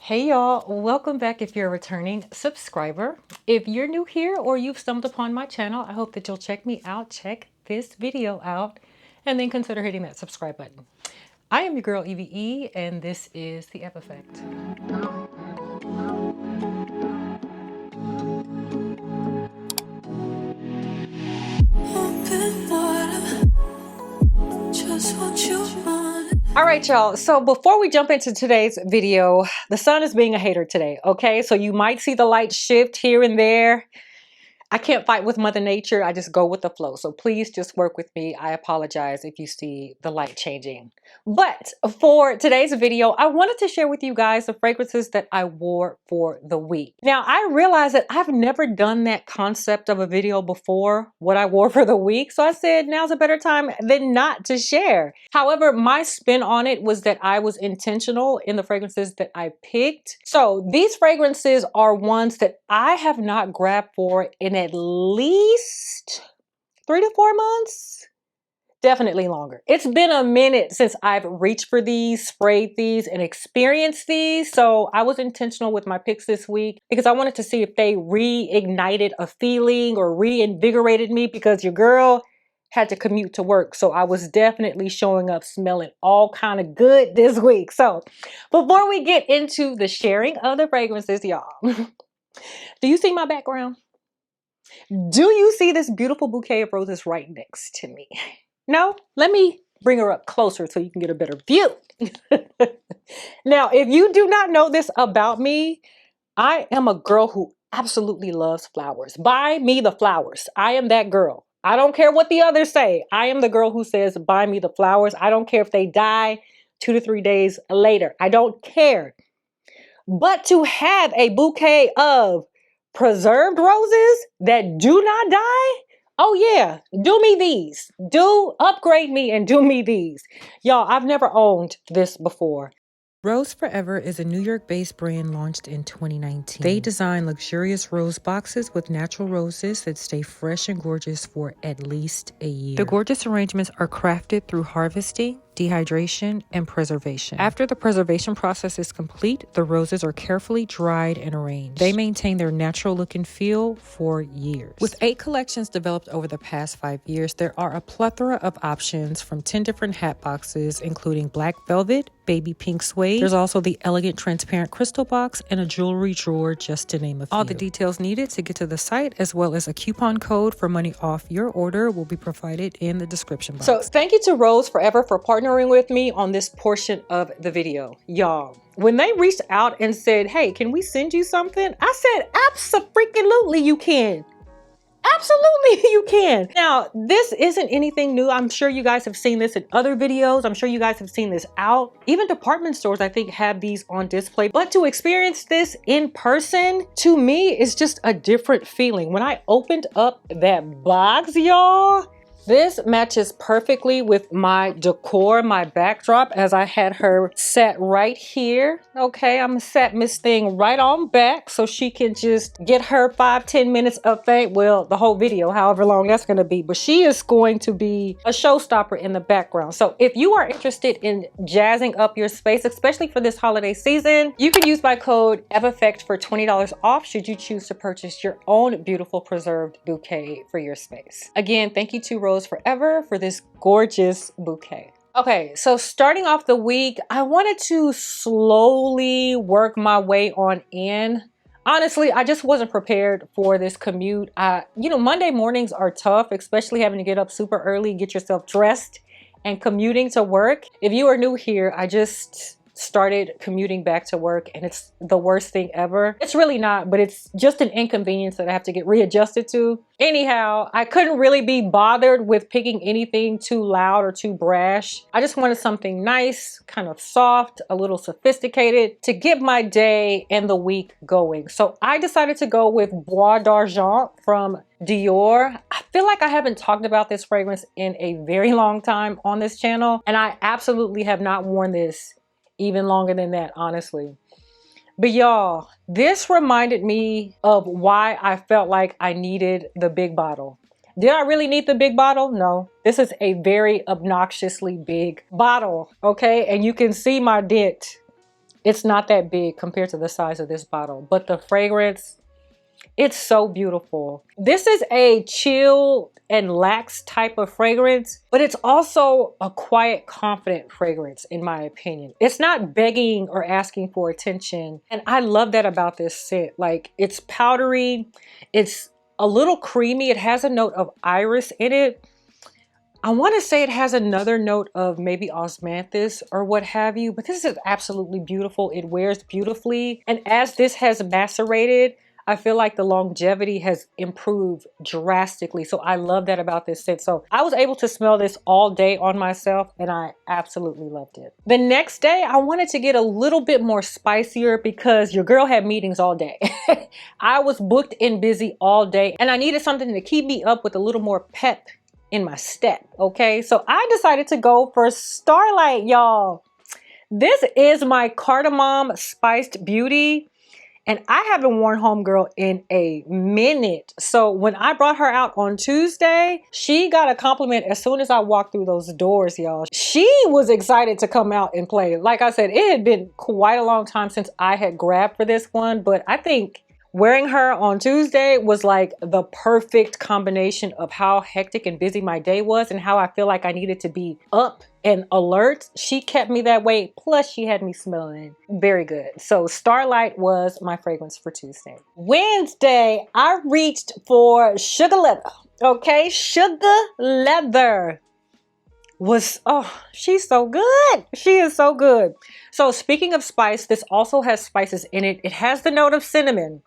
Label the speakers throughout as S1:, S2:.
S1: Hey y'all, welcome back if you're a returning subscriber. If you're new here or you've stumbled upon my channel, I hope that you'll check me out, check this video out, and then consider hitting that subscribe button. I am your girl EVE, and this is the EVEEFFECT. All right, y'all. So before we jump into today's video, the sun is being a hater today, okay? So you might see the light shift here and there. I can't fight with Mother Nature. I just go with the flow. So please just work with me. I apologize if you see the light changing. But for today's video, I wanted to share with you guys the fragrances that I wore for the week. Now, I realize that I've never done that concept of a video before, what I wore for the week. So I said, now's a better time than not to share. However, my spin on it was that I was intentional in the fragrances that I picked. So these fragrances are ones that I have not grabbed for in at least 3 to 4 months. Definitely longer. It's been a minute since I've reached for these, sprayed these, and experienced these. So I was intentional with my picks this week because I wanted to see if they reignited a feeling or reinvigorated me, because your girl had to commute to work. So I was definitely showing up smelling all kind of good this week. So before we get into the sharing of the fragrances, y'all, do you see my background? Do you see this beautiful bouquet of roses right next to me? No? Let me bring her up closer so you can get a better view. Now, if you do not know this about me, I am a girl who absolutely loves flowers. Buy me the flowers. I am that girl. I don't care what the others say. I am the girl who says, buy me the flowers. I don't care if they die 2 to 3 days later. I don't care. But to have a bouquet of preserved roses that do not die, oh yeah, do me these. Do upgrade me and do me these. Y'all, I've never owned this before.
S2: Rose Forever is a New York-based brand launched in 2019. They design luxurious rose boxes with natural roses that stay fresh and gorgeous for at least a year. The gorgeous arrangements are crafted through harvesting, dehydration, and preservation. After the preservation process is complete, the roses are carefully dried and arranged. They maintain their natural look and feel for years. With 8 collections developed over the past 5 years, there are a plethora of options from 10 different hat boxes, including black velvet, baby pink suede. There's also the elegant transparent crystal box and a jewelry drawer, just to name a few. All the details needed to get to the site, as well as a coupon code for money off your order, will be provided in the description box.
S1: So thank you to Rose Forever for partnering with me on this portion of the video. Y'all, when they reached out and said, hey, can we send you something? I said, absolutely you can. Absolutely you can. Now, this isn't anything new. I'm sure you guys have seen this in other videos. I'm sure you guys have seen this out. Even department stores, I think, have these on display. But to experience this in person, to me, is just a different feeling. When I opened up that box, y'all, this matches perfectly with my decor, my backdrop, as I had her set right here. Okay, I'm gonna set Miss Thing right on back so she can just get her 5-10 minutes of fame. Well, the whole video, however long that's gonna be, but she is going to be a showstopper in the background. So if you are interested in jazzing up your space, especially for this holiday season, you can use my code EVEEFFECT for $20 off should you choose to purchase your own beautiful preserved bouquet for your space. Again, thank you to Rose Forever for this gorgeous bouquet. Okay, so starting off the week, I wanted to slowly work my way on in. Honestly, I just wasn't prepared for this commute. You know, Monday mornings are tough, especially having to get up super early, get yourself dressed, and commuting to work. If you are new here, I just started commuting back to work, and it's the worst thing ever. It's really not, but it's just an inconvenience that I have to get readjusted to. Anyhow, I couldn't really be bothered with picking anything too loud or too brash. I just wanted something nice, kind of soft, a little sophisticated to get my day and the week going. So I decided to go with Bois D'Argent from Dior. I feel like I haven't talked about this fragrance in a very long time on this channel, and I absolutely have not worn this even longer than that, honestly. But y'all, this reminded me of why I felt like I needed the big bottle. Did I really need the big bottle? No. This is a very obnoxiously big bottle, okay? And you can see my dent It's not that big compared to the size of this bottle, but the fragrance, it's so beautiful. This is a chill and lax type of fragrance, but it's also a quiet, confident fragrance, in my opinion. It's not begging or asking for attention. And I love that about this scent. Like, it's powdery, it's a little creamy. It has a note of iris in it. I want to say it has another note of maybe osmanthus or what have you, but this is absolutely beautiful. It wears beautifully. And as this has macerated, I feel like the longevity has improved drastically. So I love that about this scent. So I was able to smell this all day on myself and I absolutely loved it. The next day, I wanted to get a little bit more spicier because your girl had meetings all day. I was booked and busy all day and I needed something to keep me up with a little more pep in my step, okay? So I decided to go for Starlight, y'all. This is my cardamom spiced beauty. And I haven't worn Homegirl in a minute. So when I brought her out on Tuesday, she got a compliment as soon as I walked through those doors, y'all. She was excited to come out and play. Like I said, it had been quite a long time since I had grabbed for this one, but I think wearing her on Tuesday was like the perfect combination of how hectic and busy my day was and how I feel like I needed to be up and alert. She kept me that way. Plus she had me smelling very good. So Starlight was my fragrance for Tuesday. Wednesday, I reached for Sugar Leather. Okay, Sugar Leather was, oh, she's so good. She is so good. So speaking of spice, this also has spices in it. It has the note of cinnamon.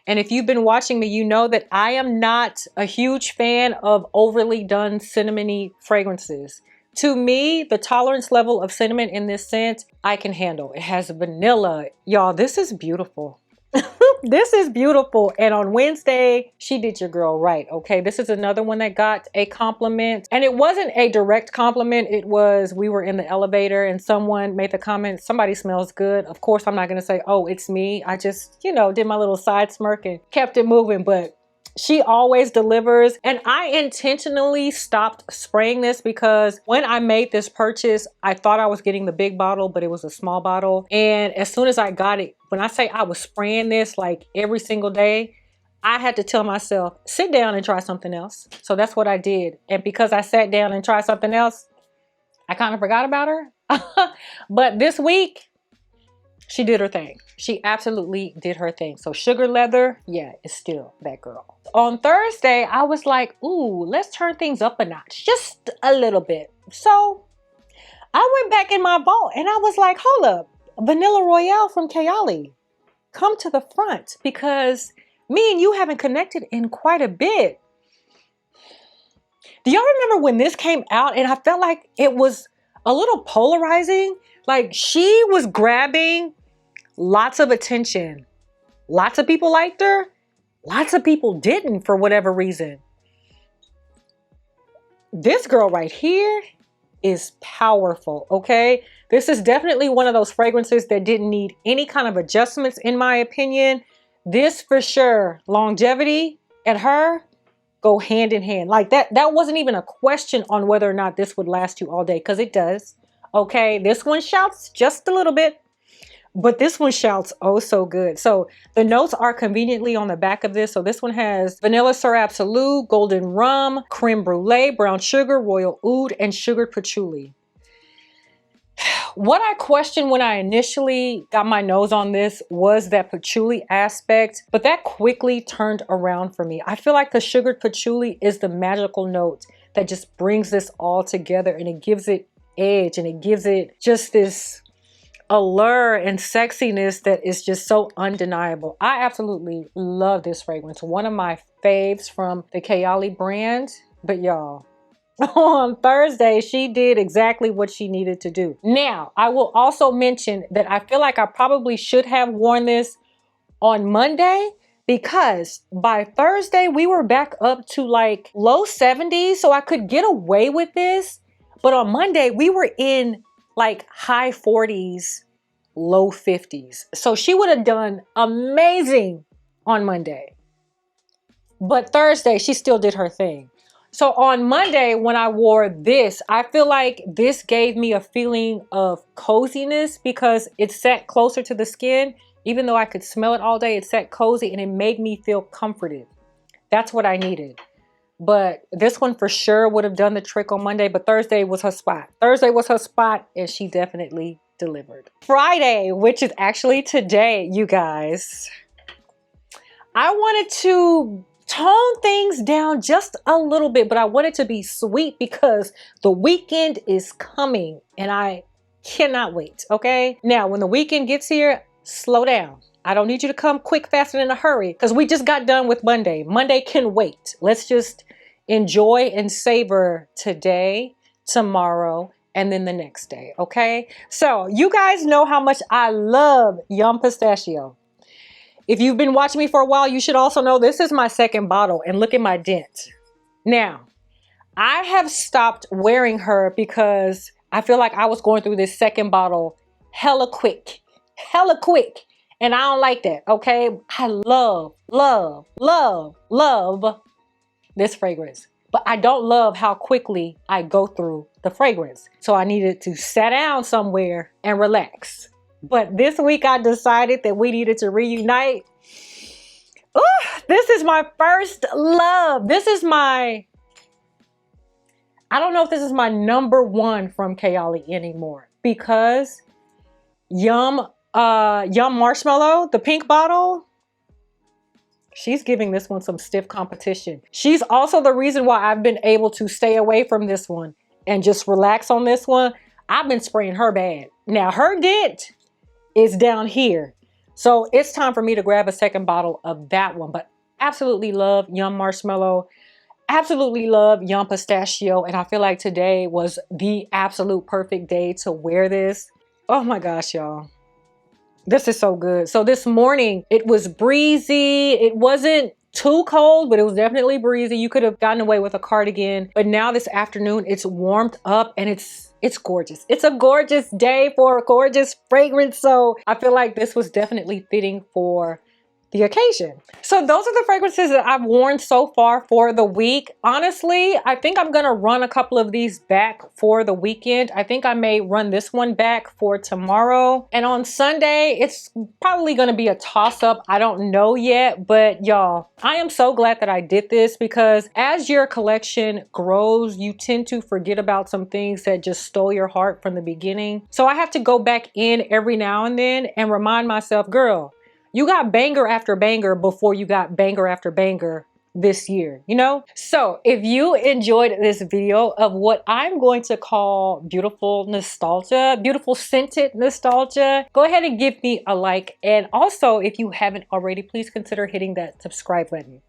S1: And if you've been watching me, you know that I am not a huge fan of overly done cinnamony fragrances. To me, the tolerance level of cinnamon in this scent, I can handle. It has vanilla. Y'all, this is beautiful. This is beautiful. And on Wednesday, she did your girl right, okay? This is another one that got a compliment. And it wasn't a direct compliment. It was, we were in the elevator and someone made the comment, somebody smells good. Of course, I'm not gonna say, oh, it's me. I just, you know, did my little side smirk and kept it moving. But she always delivers. And I intentionally stopped spraying this because when I made this purchase, I thought I was getting the big bottle, but it was a small bottle. And as soon as I got it, when I say I was spraying this like every single day, I had to tell myself, sit down and try something else. So that's what I did. And because I sat down and tried something else, I kind of forgot about her. But this week, she did her thing. She absolutely did her thing. So Sugar Leather, yeah, it's still that girl. On Thursday, I was like, ooh, let's turn things up a notch, just a little bit. So I went back in my vault and I was like, hold up, Vanilla Royale from Kayali, come to the front because me and you haven't connected in quite a bit. Do y'all remember when this came out and I felt like it was a little polarizing? Like she was grabbing lots of attention. Lots of people liked her. Lots of people didn't for whatever reason. This girl right here is powerful, okay? This is definitely one of those fragrances that didn't need any kind of adjustments in my opinion. This for sure, longevity and her go hand in hand. Like that wasn't even a question on whether or not this would last you all day, because it does. Okay, this one shouts just a little bit, but this one shouts oh so good. So the notes are conveniently on the back of this. So this one has vanilla sur absolute, golden rum, creme brulee, brown sugar, royal oud, and sugared patchouli. What I questioned when I initially got my nose on this was that patchouli aspect, but that quickly turned around for me. I feel like the sugared patchouli is the magical note that just brings this all together, and it gives it edge and it gives it just this allure and sexiness that is just so undeniable. I absolutely love this fragrance. One of my faves from the Kayali brand. But y'all, on Thursday, she did exactly what she needed to do. Now, I will also mention that I feel like I probably should have worn this on Monday, because by Thursday, we were back up to like low 70s, so I could get away with this. But on Monday, we were in like high 40s, low 50s. So she would have done amazing on Monday. But Thursday, she still did her thing. So on Monday, when I wore this, I feel like this gave me a feeling of coziness because it sat closer to the skin. Even though I could smell it all day, it sat cozy and it made me feel comforted. That's what I needed. But this one for sure would have done the trick on Monday, but Thursday was her spot. Thursday was her spot and she definitely delivered. Friday, which is actually today, you guys, I wanted to tone things down just a little bit, but I want it to be sweet because the weekend is coming and I cannot wait, okay? Now, when the weekend gets here, slow down. I don't need you to come quick, fast, and in a hurry because we just got done with Monday. Monday can wait. Let's just enjoy and savor today, tomorrow, and then the next day, okay? So you guys know how much I love Yum Pistachio. If you've been watching me for a while, you should also know this is my second bottle and look at my dent. Now, I have stopped wearing her because I feel like I was going through this second bottle hella quick. And I don't like that, okay? I love this fragrance. But I don't love how quickly I go through the fragrance. So I needed to sit down somewhere and relax. But this week I decided that we needed to reunite. Ooh, this is my first love. This is my, I don't know if this is my #1 from Kayali anymore because Yum Marshmallow, the pink bottle, she's giving this one some stiff competition. She's also the reason why I've been able to stay away from this one and just relax on this one. I've been spraying her bad. Now her dent is down here. So it's time for me to grab a second bottle of that one. But absolutely love Yum Marshmallow. Absolutely love Yum Pistachio. And I feel like today was the absolute perfect day to wear this. Oh my gosh, y'all. This is so good. So this morning it was breezy. It wasn't too cold, but it was definitely breezy. You could have gotten away with a cardigan. But now this afternoon it's warmed up and it's gorgeous. It's a gorgeous day for a gorgeous fragrance. So I feel like this was definitely fitting for the occasion. So those are the fragrances that I've worn so far for the week. Honestly, I think I'm gonna run a couple of these back for the weekend. I think I may run this one back for tomorrow. And on Sunday, it's probably gonna be a toss-up. I don't know yet, but y'all, I am so glad that I did this because as your collection grows, you tend to forget about some things that just stole your heart from the beginning. So I have to go back in every now and then and remind myself, girl, you got banger after banger before you got banger after banger this year, you know? So if you enjoyed this video of what I'm going to call beautiful nostalgia, beautiful scented nostalgia, go ahead and give me a like. And also, if you haven't already, please consider hitting that subscribe button.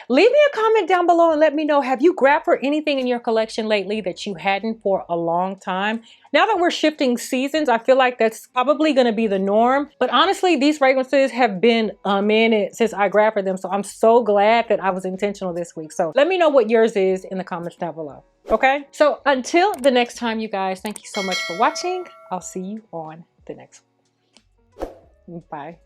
S1: Leave me a comment down below and let me know, have you grabbed for anything in your collection lately that you hadn't for a long time? Now that we're shifting seasons, I feel like that's probably going to be the norm. But honestly, these fragrances have been a minute since I grabbed for them. So I'm so glad that I was intentional this week. So let me know what yours is in the comments down below. Okay? So until the next time, you guys, thank you so much for watching. I'll see you on the next one. Bye.